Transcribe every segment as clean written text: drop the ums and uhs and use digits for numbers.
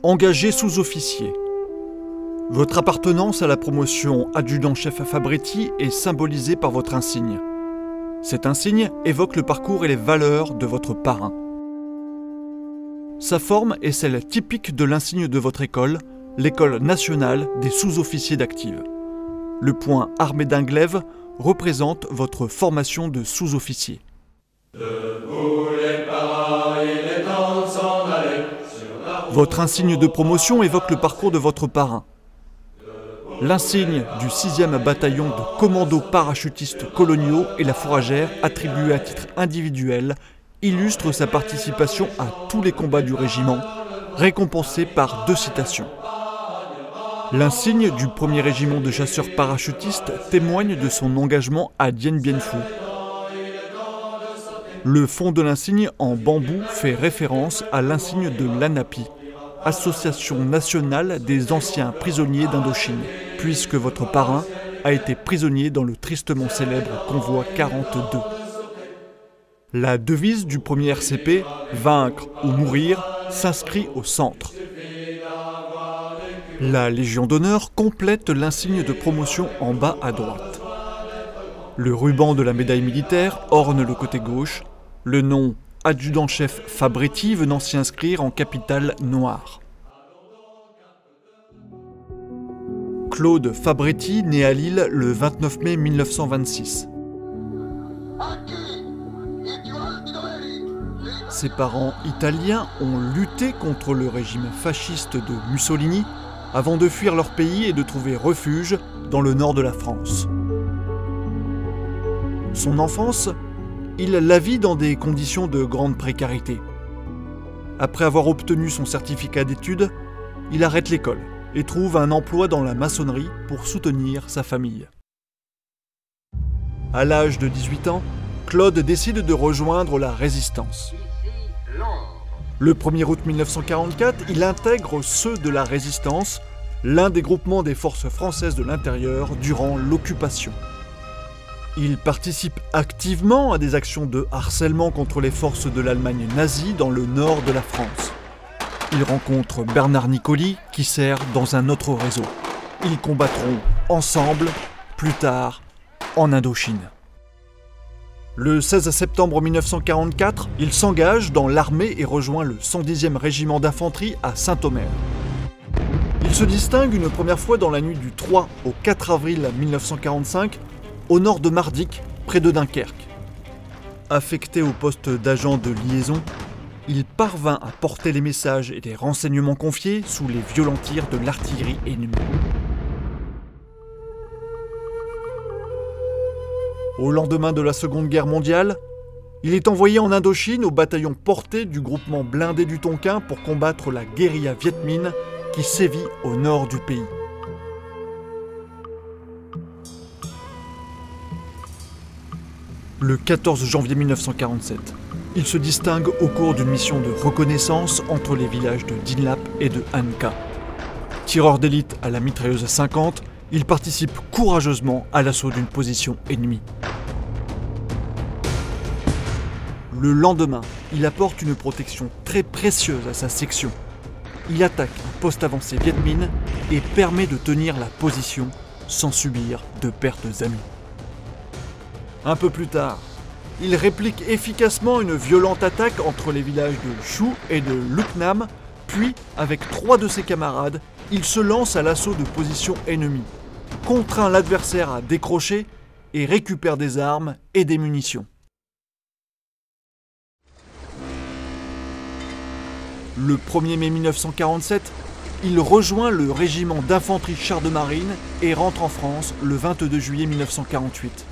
Engagé sous-officier. Votre appartenance à la promotion adjudant-chef Fabretti est symbolisée par votre insigne. Cet insigne évoque le parcours et les valeurs de votre parrain. Sa forme est celle typique de l'insigne de votre école, l'École nationale des sous-officiers d'active. Le point armé d'un glaive représente votre formation de sous-officier. Votre insigne de promotion évoque le parcours de votre parrain. L'insigne du 6e bataillon de commandos parachutistes coloniaux et la fourragère, attribuée à titre individuel, illustre sa participation à tous les combats du régiment, récompensée par 2 citations. L'insigne du 1er régiment de chasseurs parachutistes témoigne de son engagement à Dien Bien Phu. Le fond de l'insigne en bambou fait référence à l'insigne de l'ANAPI, Association nationale des anciens prisonniers d'Indochine, puisque votre parrain a été prisonnier dans le tristement célèbre convoi 42. La devise du premier RCP, « Vaincre ou mourir », s'inscrit au centre. La Légion d'honneur complète l'insigne de promotion en bas à droite. Le ruban de la médaille militaire orne le côté gauche, le nom adjudant-chef Fabretti venant s'y inscrire en capitale noire. Claude Fabretti naît à Lille le 29 mai 1926. Ses parents italiens ont lutté contre le régime fasciste de Mussolini avant de fuir leur pays et de trouver refuge dans le nord de la France. Son enfance, il la vit dans des conditions de grande précarité. Après avoir obtenu son certificat d'études, il arrête l'école et trouve un emploi dans la maçonnerie pour soutenir sa famille. À l'âge de 18 ans, Claude décide de rejoindre la Résistance. Le 1er août 1944, il intègre ceux de la Résistance, l'un des groupements des forces françaises de l'intérieur durant l'occupation. Il participe activement à des actions de harcèlement contre les forces de l'Allemagne nazie dans le nord de la France. Il rencontre Bernard Nicoli, qui sert dans un autre réseau. Ils combattront ensemble, plus tard, en Indochine. Le 16 septembre 1944, il s'engage dans l'armée et rejoint le 110e régiment d'infanterie à Saint-Omer. Il se distingue une première fois dans la nuit du 3 au 4 avril 1945, au nord de Mardic, près de Dunkerque. Affecté au poste d'agent de liaison, il parvint à porter les messages et les renseignements confiés sous les violents tirs de l'artillerie ennemie. Au lendemain de la Seconde Guerre mondiale, il est envoyé en Indochine au bataillon porté du groupement blindé du Tonkin pour combattre la guérilla Viet Minh qui sévit au nord du pays. Le 14 janvier 1947, il se distingue au cours d'une mission de reconnaissance entre les villages de Dinlap et de Anka. Tireur d'élite à la mitrailleuse 50, il participe courageusement à l'assaut d'une position ennemie. Le lendemain, il apporte une protection très précieuse à sa section. Il attaque un poste avancé Viet Minh et permet de tenir la position sans subir de pertes amies. Un peu plus tard, il réplique efficacement une violente attaque entre les villages de Chou et de Luknam, puis, avec 3 de ses camarades, il se lance à l'assaut de positions ennemies, contraint l'adversaire à décrocher et récupère des armes et des munitions. Le 1er mai 1947, il rejoint le régiment d'infanterie chars de marine et rentre en France le 22 juillet 1948.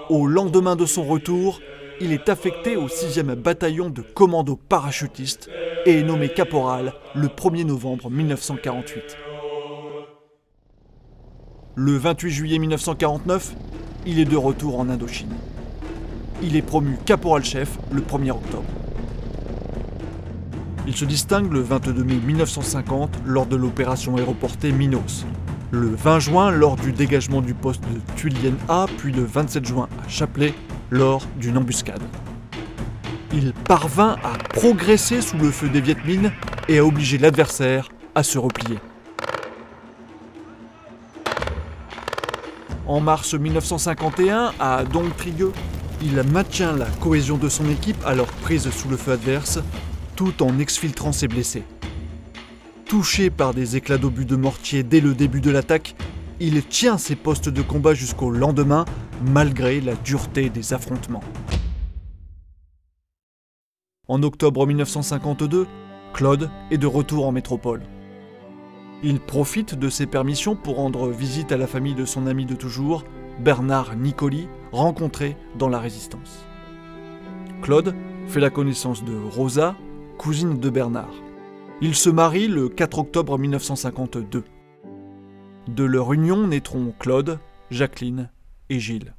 Au lendemain de son retour, il est affecté au 6e bataillon de commandos parachutistes et est nommé caporal le 1er novembre 1948. Le 28 juillet 1949, il est de retour en Indochine. Il est promu caporal-chef le 1er octobre. Il se distingue le 22 mai 1950 lors de l'opération aéroportée Minos. Le 20 juin lors du dégagement du poste de Tuilienne A, puis le 27 juin à Chapley lors d'une embuscade. il parvint à progresser sous le feu des Viet Minh et à obliger l'adversaire à se replier. En mars 1951, à Dong Trigue, il maintient la cohésion de son équipe alors prise sous le feu adverse, tout en exfiltrant ses blessés. Touché par des éclats d'obus de mortier dès le début de l'attaque, il tient ses postes de combat jusqu'au lendemain, malgré la dureté des affrontements. En octobre 1952, Claude est de retour en métropole. Il profite de ses permissions pour rendre visite à la famille de son ami de toujours, Bernard Nicoli, rencontré dans la Résistance. Claude fait la connaissance de Rosa, cousine de Bernard. Ils se marient le 4 octobre 1952. De leur union naîtront Claude, Jacqueline et Gilles.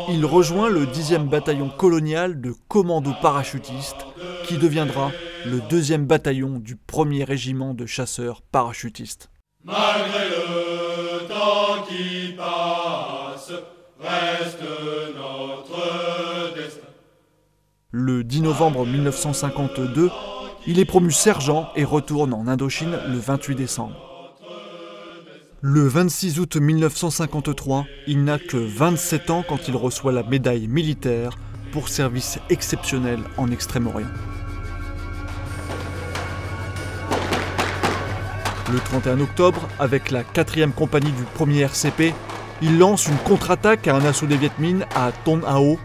Il rejoint le 10e bataillon colonial de commandos parachutistes qui deviendra le 2e bataillon du 1er régiment de chasseurs parachutistes. Malgré le temps qui passe, reste notre destin. Le 10 novembre 1952, il est promu sergent et retourne en Indochine le 28 décembre. Le 26 août 1953, il n'a que 27 ans quand il reçoit la médaille militaire pour service exceptionnel en Extrême-Orient. Le 31 octobre, avec la 4e compagnie du 1er RCP, il lance une contre-attaque à un assaut des Viet Minh à Ton Ao,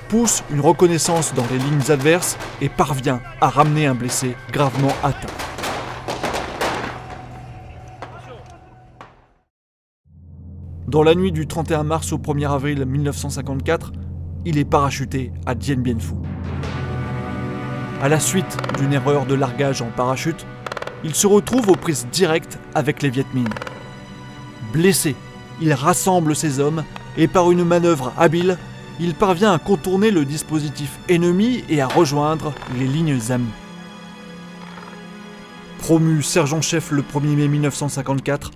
pousse une reconnaissance dans les lignes adverses et parvient à ramener un blessé gravement atteint. Dans la nuit du 31 mars au 1er avril 1954, il est parachuté à Dien Bien Phu. À la suite d'une erreur de largage en parachute, il se retrouve aux prises directes avec les Viet Minh. Blessé, il rassemble ses hommes et par une manœuvre habile, il parvient à contourner le dispositif ennemi et à rejoindre les lignes amies. Promu sergent-chef le 1er mai 1954,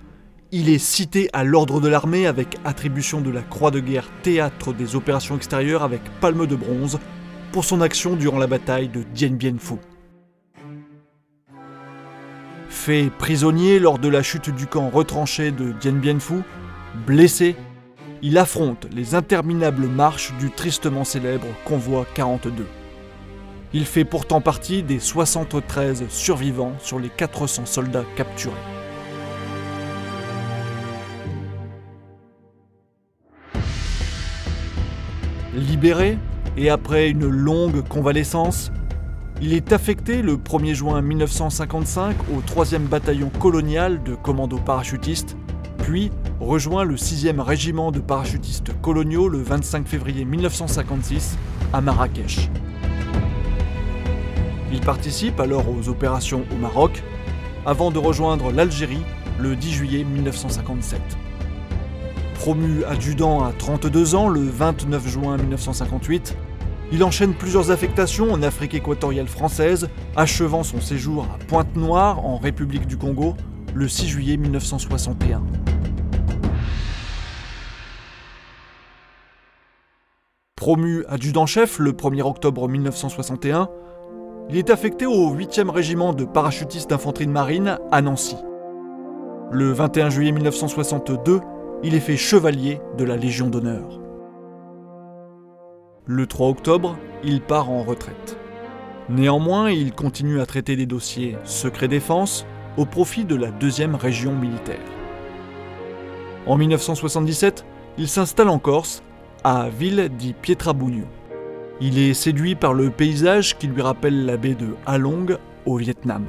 il est cité à l'ordre de l'armée avec attribution de la Croix de guerre théâtre des opérations extérieures avec palme de bronze pour son action durant la bataille de Dien Bien Phu. Fait prisonnier lors de la chute du camp retranché de Dien Bien Phu, blessé, il affronte les interminables marches du tristement célèbre convoi 42. Il fait pourtant partie des 73 survivants sur les 400 soldats capturés. Libéré, et après une longue convalescence, il est affecté le 1er juin 1955 au 3e bataillon colonial de commandos parachutistes, puis rejoint le 6e régiment de parachutistes coloniaux le 25 février 1956 à Marrakech. Il participe alors aux opérations au Maroc, avant de rejoindre l'Algérie le 10 juillet 1957. Promu adjudant à 32 ans le 29 juin 1958, il enchaîne plusieurs affectations en Afrique équatoriale française, achevant son séjour à Pointe-Noire en République du Congo le 6 juillet 1961. Promu adjudant-chef le 1er octobre 1961, il est affecté au 8e régiment de parachutistes d'infanterie de marine à Nancy. Le 21 juillet 1962, il est fait chevalier de la Légion d'honneur. Le 3 octobre, il part en retraite. Néanmoins, il continue à traiter des dossiers secret défense au profit de la 2e région militaire. En 1977, il s'installe en Corse, à Ville di Pietrabugno. Il est séduit par le paysage qui lui rappelle la baie de Halong au Vietnam.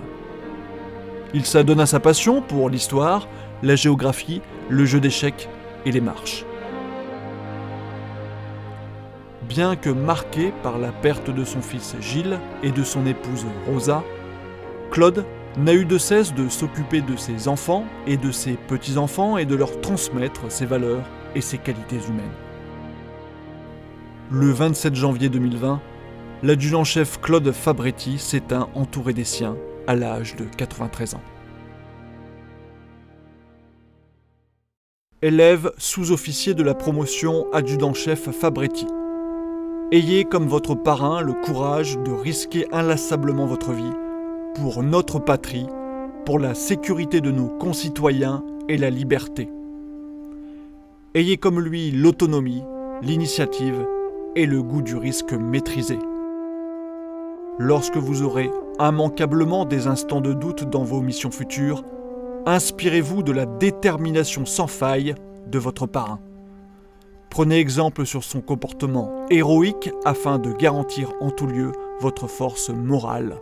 Il s'adonne à sa passion pour l'histoire, la géographie, le jeu d'échecs et les marches. Bien que marqué par la perte de son fils Gilles et de son épouse Rosa, Claude n'a eu de cesse de s'occuper de ses enfants et de ses petits-enfants et de leur transmettre ses valeurs et ses qualités humaines. Le 27 janvier 2020, l'adjudant-chef Claude Fabretti s'éteint entouré des siens à l'âge de 93 ans. Élève sous-officier de la promotion adjudant-chef Fabretti. Ayez comme votre parrain le courage de risquer inlassablement votre vie pour notre patrie, pour la sécurité de nos concitoyens et la liberté. Ayez comme lui l'autonomie, l'initiative et le goût du risque maîtrisé. Lorsque vous aurez immanquablement des instants de doute dans vos missions futures, inspirez-vous de la détermination sans faille de votre parrain. Prenez exemple sur son comportement héroïque afin de garantir en tout lieu votre force morale.